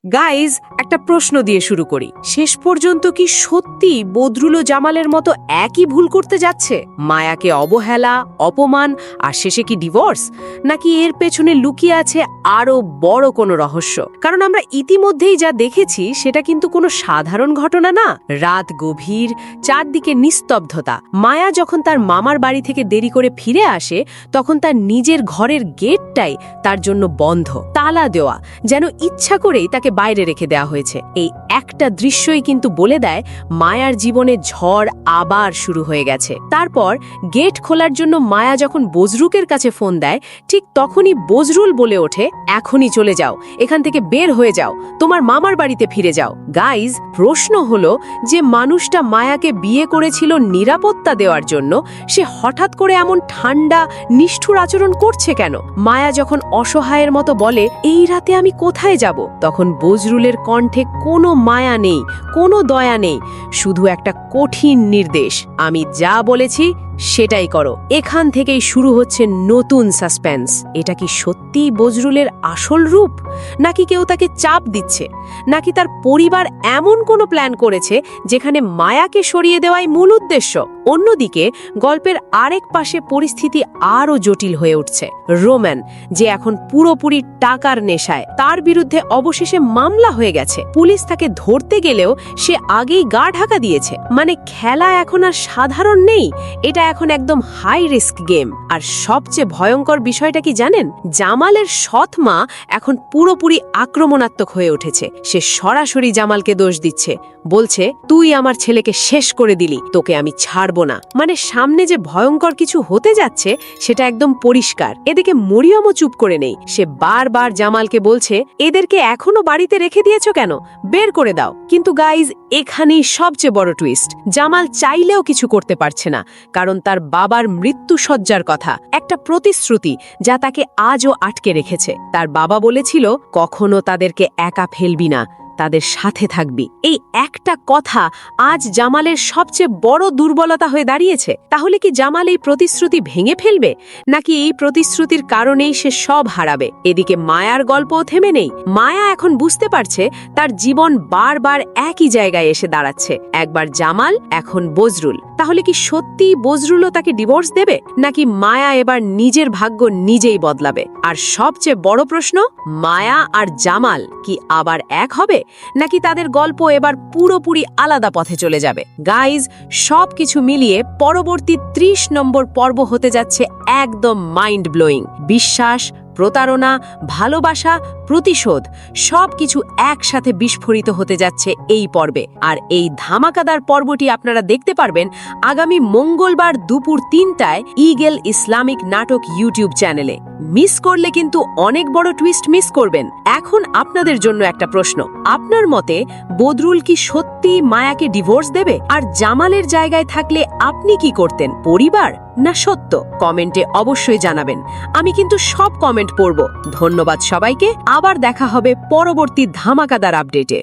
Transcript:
Guys, একটা প্রশ্ন দিয়ে শুরু করি। শেষ পর্যন্ত কি সত্যি বদরুল ও জামালের মতো একই ভুল করতে যাচ্ছে? মায়াকে অবহেলা, অপমান আর শেষে কি ডিভোর্স? নাকি এর পেছনে লুকিয়ে আছে আরো বড় কোনো রহস্য? কারণ আমরা ইতিমধ্যেই যা দেখেছি সেটা কিন্তু কোনো সাধারণ ঘটনা না। রাত গভীর, চারদিকে নিস্তব্ধতা। মায়া যখন তার মামার বাড়ি থেকে দেরি করে ফিরে আসে, তখন তার নিজের ঘরের গেটটাই তার জন্য বন্ধ, তালা দেওয়া, যেন ইচ্ছা করেই তাকে বাইরে রেখে দেওয়া হয়েছে। এই একটা দৃশ্যই কিন্তু বলে দেয় মায়ার জীবনে ঝড় আবার শুরু হয়ে গেছে। তারপর গেট খোলার জন্য মায়া যখন বজরুকের কাছে ফোন দেয়, ঠিক তখনই বজরুল বলে ওঠে, এখনই চলে যাও, এখান থেকে বের হয়ে যাও, তোমার মামার বাড়িতে ফিরে যাও। গাইজ, প্রশ্ন হলো যে মানুষটা মায়াকে বিয়ে করেছিল নিরাপত্তা দেওয়ার জন্য, সে হঠাৎ করে এমন ঠান্ডা, নিষ্ঠুর আচরণ করছে কেন? মায়া যখন অসহায়ের মতো বলে, এই রাতে আমি কোথায় যাব, তখন বজরুলের কণ্ঠে কোনো মায়া নেই, কোনো দয়া নেই, শুধু একটা কঠিন নির্দেশ, আমি যা বলেছি সেটাই করো। এখান থেকেই শুরু হচ্ছে নতুন সাসপেন্স। এটা কি সত্যিই বজরুলের আসল রূপ, নাকি কেউ তাকে চাপ দিচ্ছে, নাকি তার পরিবার এমন কোনো প্ল্যান করেছে যেখানে মায়াকে সরিয়ে দেওয়াই মূল উদ্দেশ্য? অন্যদিকে গল্পের আরেক পাশে পরিস্থিতি আরও জটিল হয়ে উঠছে। রোমান, যে এখন পুরোপুরি টাকার নেশায়, তার বিরুদ্ধে অবশেষে মামলা হয়ে গেছে। পুলিশ তাকে ধরতে গেলেও সে আগেই গা ঢাকা দিয়েছে। মানে খেলা এখন আর সাধারণ নেই, এটা এখন একদম হাই রিস্ক গেম। আর সবচেয়ে ভয়ঙ্কর বিষয়টা কি জানেন? জামালের সৎ মা এখন পুরোপুরি আক্রমণাত্মক হয়ে উঠেছে। সে সরাসরি জামালকে দোষ দিচ্ছে, বলছে, তুই আমার ছেলেকে শেষ করে দিলি, তোকে আমি ছাড়বো না। মানে সামনে যে ভয়ঙ্কর কিছু হতে যাচ্ছে সেটা একদম পরিষ্কার। এদিকে মরিয়মও চুপ করে নেই। সে বারবার জামালকে বলছে, এদেরকে এখনো বাড়িতে রেখে দিয়েছ কেন, বের করে দাও। কিন্তু গাইজ, এখানেই সবচেয়ে বড় টুইস্ট। জামাল চাইলেও কিছু করতে পারছে না, কারণ তার বাবার মৃত্যুসজ্জার কথা, একটা প্রতিশ্রুতি যা তাকে আজও আটকে রেখেছে। তার বাবা বলেছিল, কখনো তাদেরকে একা ফেলবি না, তাদের সাথে থাকবি। এই একটা কথা আজ জামালের সবচেয়ে বড় দুর্বলতা হয়ে দাঁড়িয়েছে। তাহলে কি জামাল এই প্রতিশ্রুতি ভেঙে ফেলবে, নাকি এই প্রতিশ্রুতির কারণেই সে সব হারাবে? এদিকে মায়ার গল্পও থেমে নেই। মায়া এখন বুঝতে পারছে তার জীবন বারবার একই জায়গায় এসে দাঁড়াচ্ছে। একবার জামাল, এখন বজরুল। তাহলে কি সত্যিই বজরুলও তাকে ডিভোর্স দেবে, নাকি মায়া এবার নিজের ভাগ্য নিজেই বদলাবে? আর সবচেয়ে বড় প্রশ্ন, মায়া আর জামাল কি আবার এক হবে, নাকি তাদের গল্প এবার পুরোপুরি আলাদা পথে চলে যাবে? গাইজ, সবকিছু মিলিয়ে পরবর্তী 30 নম্বর পর্ব হতে যাচ্ছে একদম মাইন্ড ব্লোয়িং। বিশ্বাস, প্রতারণা, ভালোবাসা, প্রতিশোধ সবকিছু একসাথে বিস্ফোরিত হতে যাচ্ছে এই পর্বে। আর এই ধামাকাদার পর্বটি আপনারা দেখতে পারবেন আগামী মঙ্গলবার দুপুর 3টায় ইগল ইসলামিক নাটক ইউটিউব চ্যানেলে। মিস করলে কিন্তু অনেক বড় টুইস্ট মিস করবেন। এখন আপনাদের জন্য একটা প্রশ্ন, আপনার মতে বদরুল কি সত্যি মায়াকে ডিভোর্স দেবে? আর জামালের জায়গায় থাকলে আপনি কি করতেন, পরিবার না সত্য? কমেন্টে অবশ্যই জানাবেন, আমি কিন্তু সব কমেন্ট পড়ব। ধন্যবাদ সবাইকে, আবার দেখা হবে পরবর্তী ধামাকাদার আপডেটে।